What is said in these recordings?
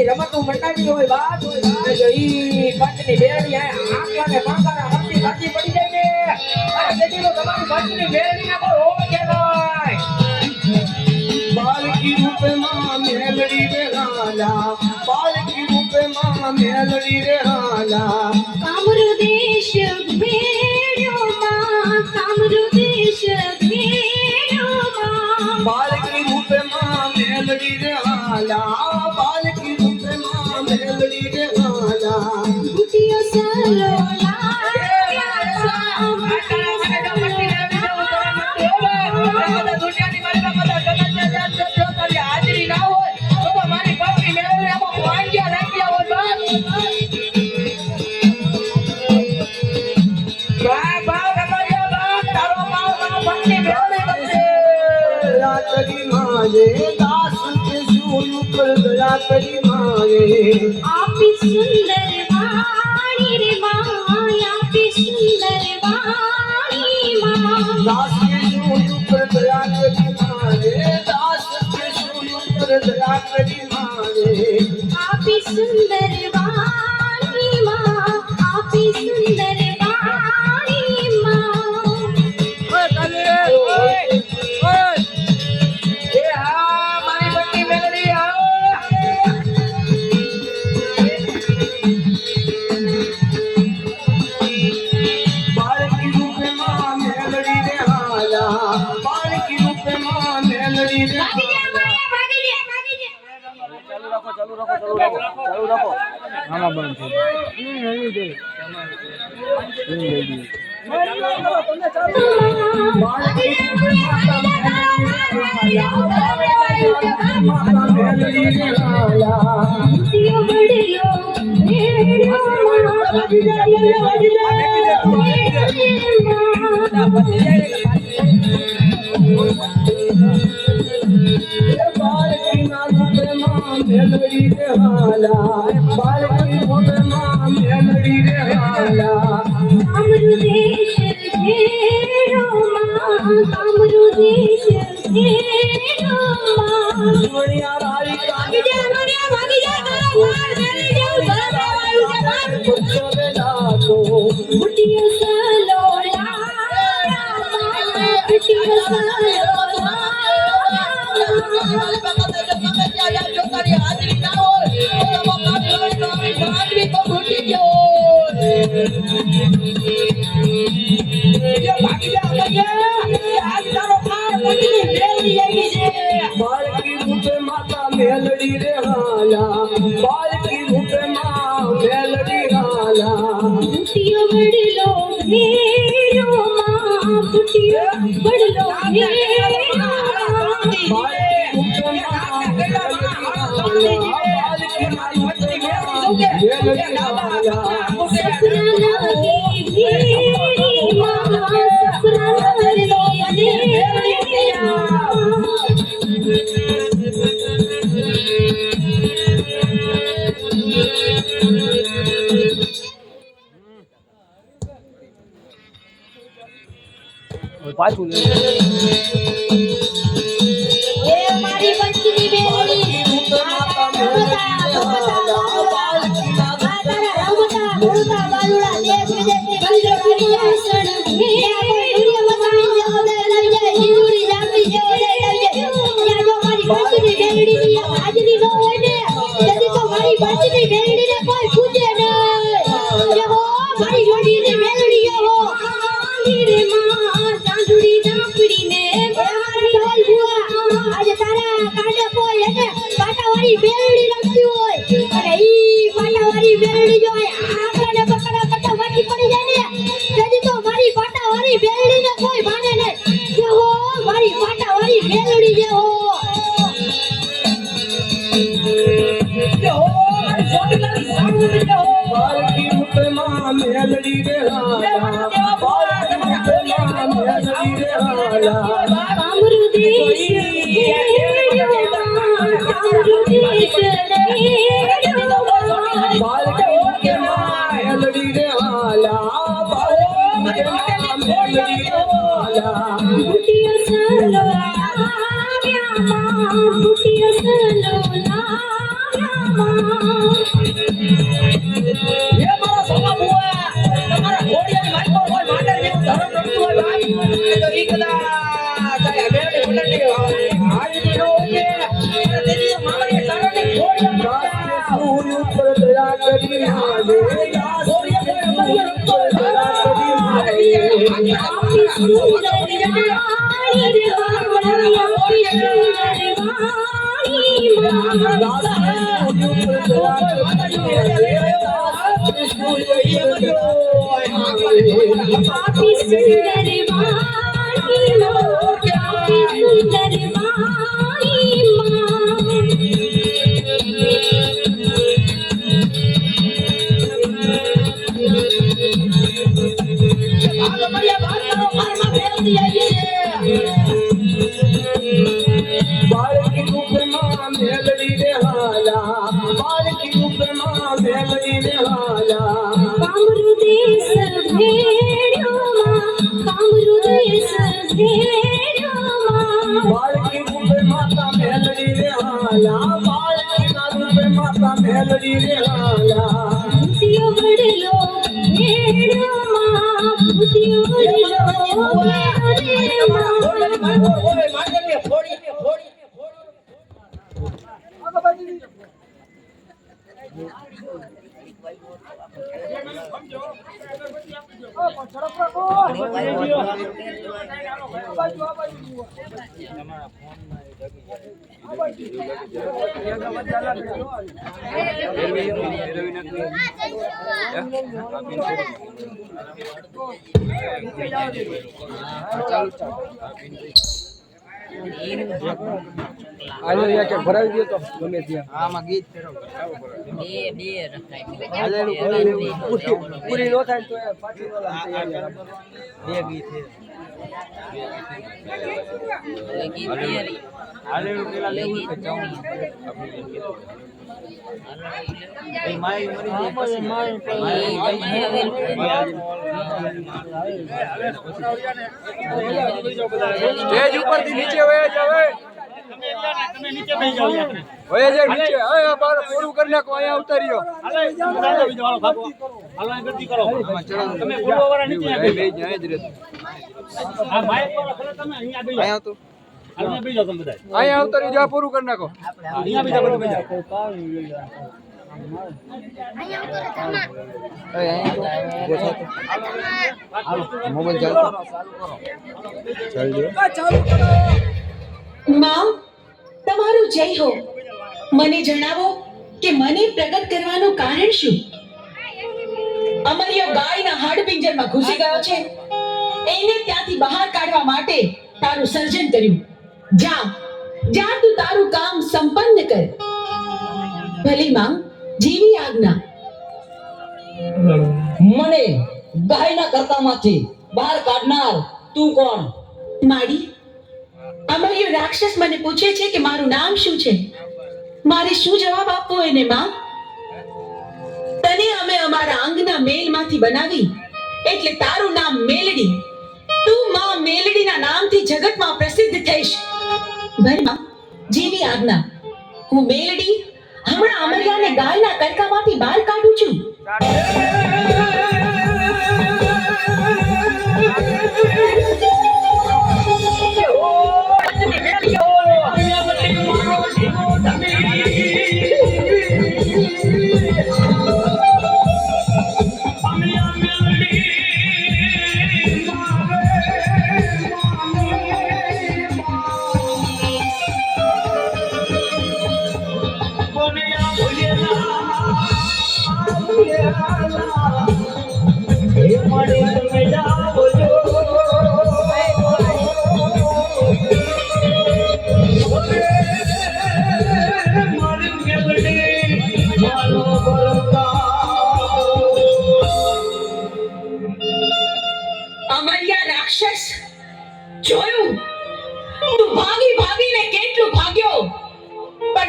રમતું મંડાવી હોય વાત જો ઈ પંચની બેરડી આંકલા ને પાંકારા હરતી ભાજી પડી જાય ને અરે દેદીનો તમારી પંચની બેરડી ના પર હોવ કે ભાઈ બાલકી રૂપે માં મેલડી રે હાલા બાલકી રૂપે માં મેલડી રે હાલા કામરૂ દેશ ભેડ્યો માં કામરૂ દેશ ભેડ્યો માં બાલકી રૂપે માં મેલડી રે હાલા બાલકી રૂપે માં મેલડી રે હાલા ગુટિયો સલો दास के सूय पर दया करी मारे आपी सुंदर वाणी रे माँ आपी सुंदर वाणी माँ दास के सूय पर दया करी मारे दास के सूय पर दया करी मारे आपी सुंदर वाणी माँ आपी सुंदर वाणी माँ ચાલુ રાખો આમાં બંધ થઈ मेलड़ी रे हाला बालकी रूपे मां मेलड़ी रे हाला कामरू देश घेरो माँ कामरू देश घेरो माँ दुनिया राई भागी जा मेरे जाओ वायु जवान चले जातो गुटियो सलो गुटियो सलो बालकी रूपे माता मेलड़ी रे हाला बालकी रूपे मां मेलड़ी हाला गुटियो बड़लो घेरो माँ गुटियो बड़लो घेरो પાછું મારી બંચની બેરી बालकी रूपे મેલડી રે હાલા બાળકી રૂપમાં મેલડી રે હાલા કામરૂ દેશ ઘેર્યો માં કામરૂ દેશ ઘેર્યો બાળકી રૂપમાં મેલડી રે હાલા બાળકી રૂપમાં મેલડી રે હાલા બુટિયો સલો લાવ્યા માં બુટિયો સલો લાવ્યા માં એ મારા સોના બુઆ તમારા ઘોડિયાની માઈકો હોય માદર જેવું ધર્મ રમતું હોય ભાઈ તો ઈ કદા તારે બેને બોલની હાજરી નો કે તેની મામરે સારાને ઘોડિયા સૂર્ય ઉપર દયા કરી હાલે આપી સુંદર વાણી રે વાણી આપી સુંદર આપી સુંદર વાણી બાળકી રૂપમાં મેલડી રે હાલા બાળકી રૂપમાં મેલડી રે હાલા કામરૂ દેશ ઘેર્યો માં કામરૂ દેશ ઘેર્યો માં બાળકી રૂપે માતા મેલડી રે હાલા બાળકી ના રૂપે માતા મેલડી રે હાલા બુટિયો બડલો ઘેર્યો માં બુટિયો બડલો ઘેર્યો માં ઓય માદરને ફોડી આનો યા કે ભરાવી દે તો ગમે ત્યાં આમાં ગીત બે રખાય આલે પૂરી નો થાય તો પાછી નો બે ગીત છે ગીત તૈયારી હાલે પેલા લેવું કે જાઉં એ માઈ મરી જાય પછી સ્ટેજ ઉપરથી નીચે વહે જાવે તમે નીચે બેસી જાઓ યાર વહે જાય નીચે હવે બાર પૂરું કરી નાખો અહીંયા ઉતાર્યો હાલો બીજો હાલો ભાગો હાલો અહીં ગતિ કરો તમે પૂર્વ વાળા નીચે બે જાય જ રે આ માઈક વાળા ખરે તમે અહીંયા બેસી જાઓ તો હાલો અહીંયા બેસી જાઓ તમે બધા અહીંયા ઉતારી જા પૂરું કરી નાખો અહીંયા બેસી જાઓ બધા મોબાઈલ ચાલુ માં તમારું જય હો મને જણાવો કે મને પ્રગટ કરવાનું કારણ શું અમરિયો ગાયના હાડપિંજરમાં ઘૂસી ગયો છે એને ત્યાંથી બહાર કાઢવા માટે તારું સર્જન કર્યું જા જા તું તારું કામ સંપન્ન કર ભલી માં જીવી આજ્ઞા મને ગાયના કરતામાંથી બહાર કાઢનાર તું કોણ માડી અમરિયો રાક્ષસ મને પૂછે છે કે મારું નામ શું છે મારે શું જવાબ આપવો એને માં તને અમે અમારા અંગના મેલમાંથી બનાવી એટલે તારું નામ મેલડી તું માં મેલડીના નામથી જગતમાં પ્રસિદ્ધ થઈશ ભરી માં જીવી આજ્ઞા હું મેલડી હમણાં અમરિયાને ગાયના કરકામાંથી બહાર કાઢું છું Yeah.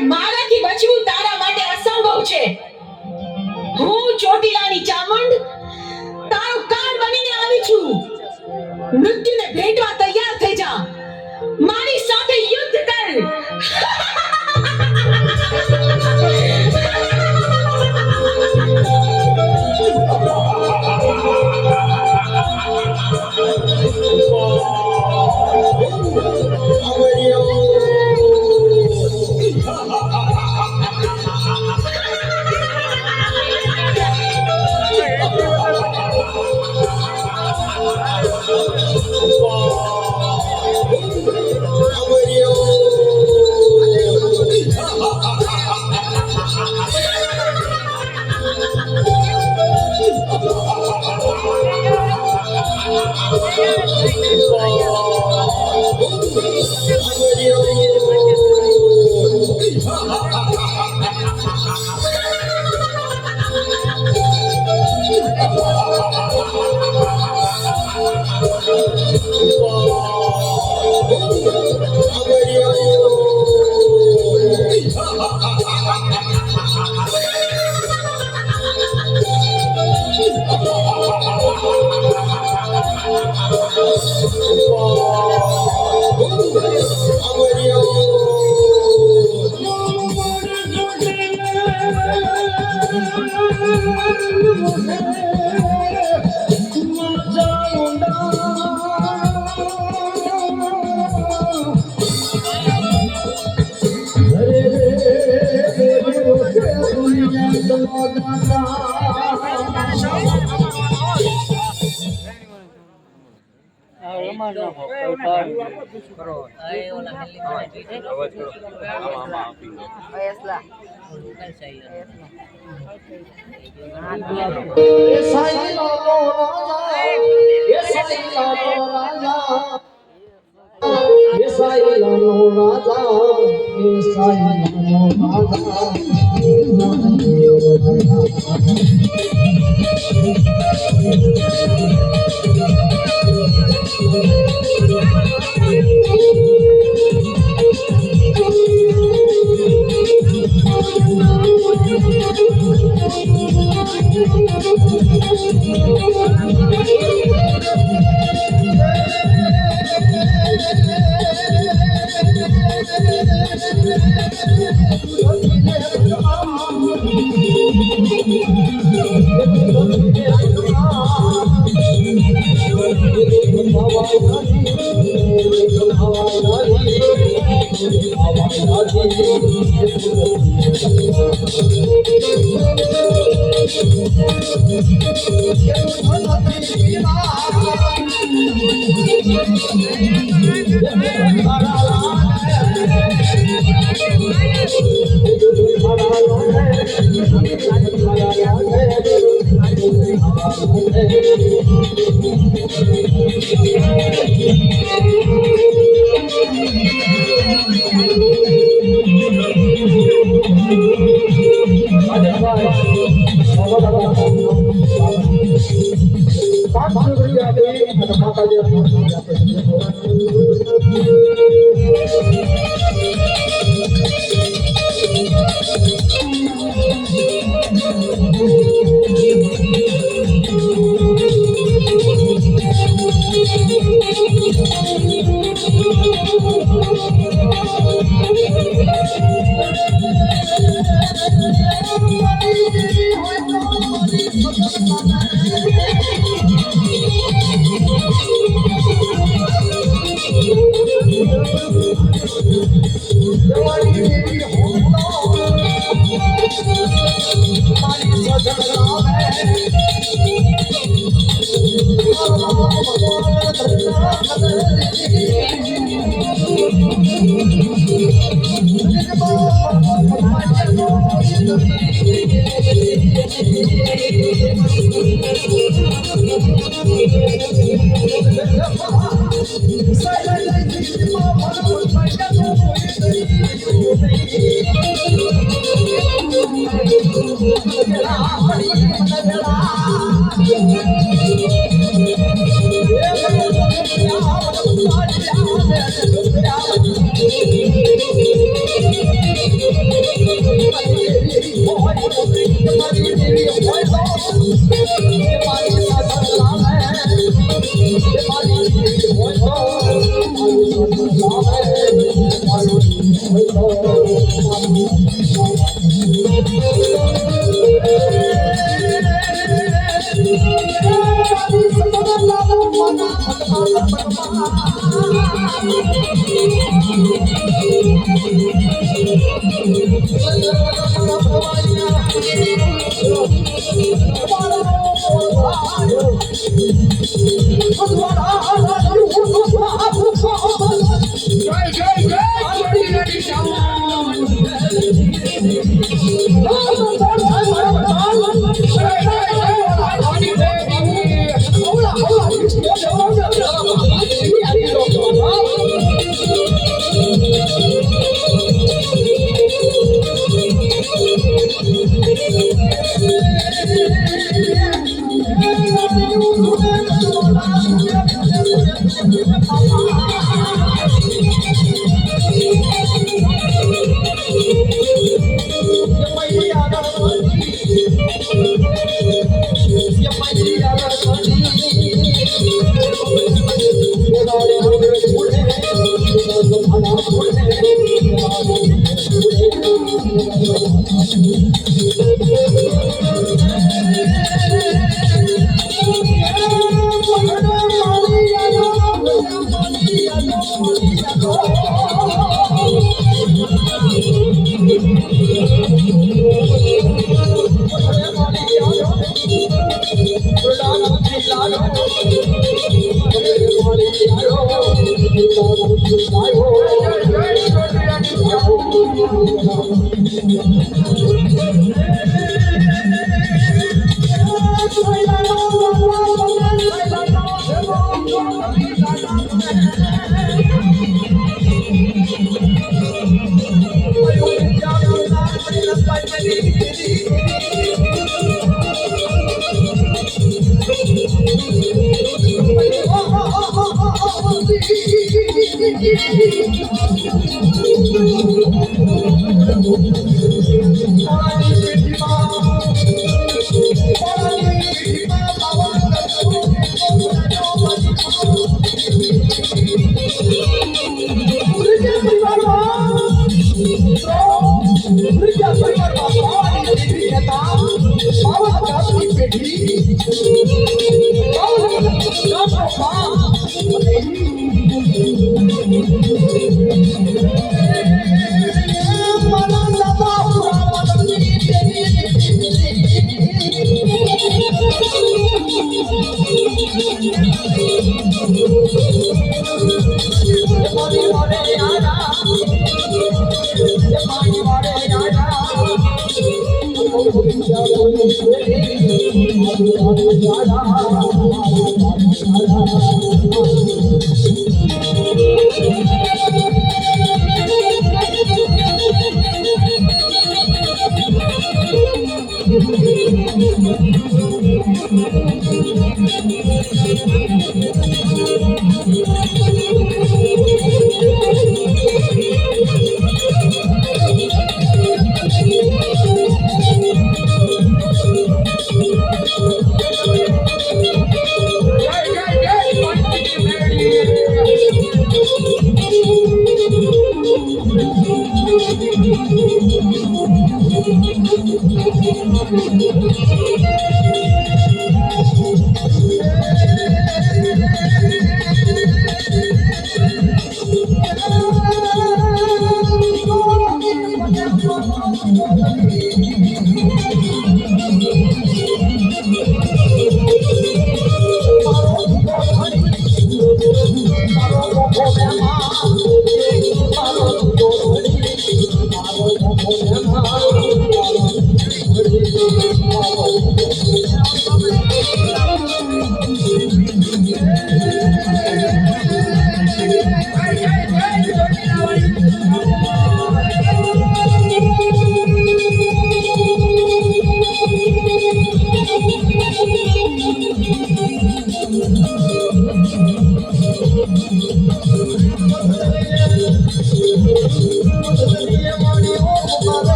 પણ મારાથી બચવું તારા માટે અસંભવ છે. હું ચોટીલાની ચામુંડ તારો કાળ બનીને આવી છું. મૃત્યુને ભેટવા તૈયાર થઈ જા. મારી સાથે યુદ્ધ કર.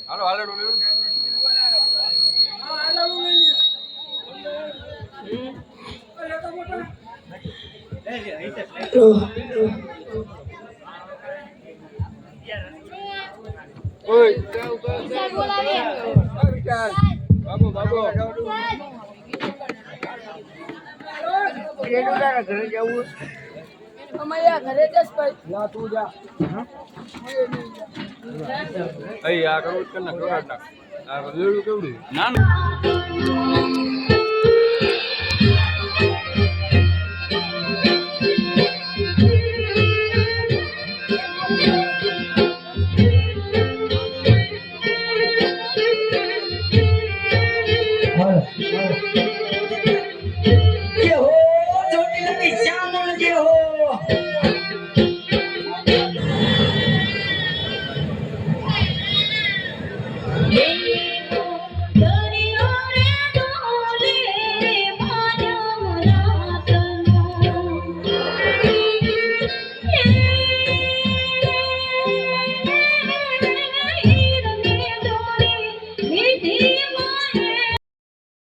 હાલો હાલો ડોલે આ કરું કર ના થોડા નાખ આ લેડું કેવડું ના જે હો ચોટીલાની શ્યામળ જે હો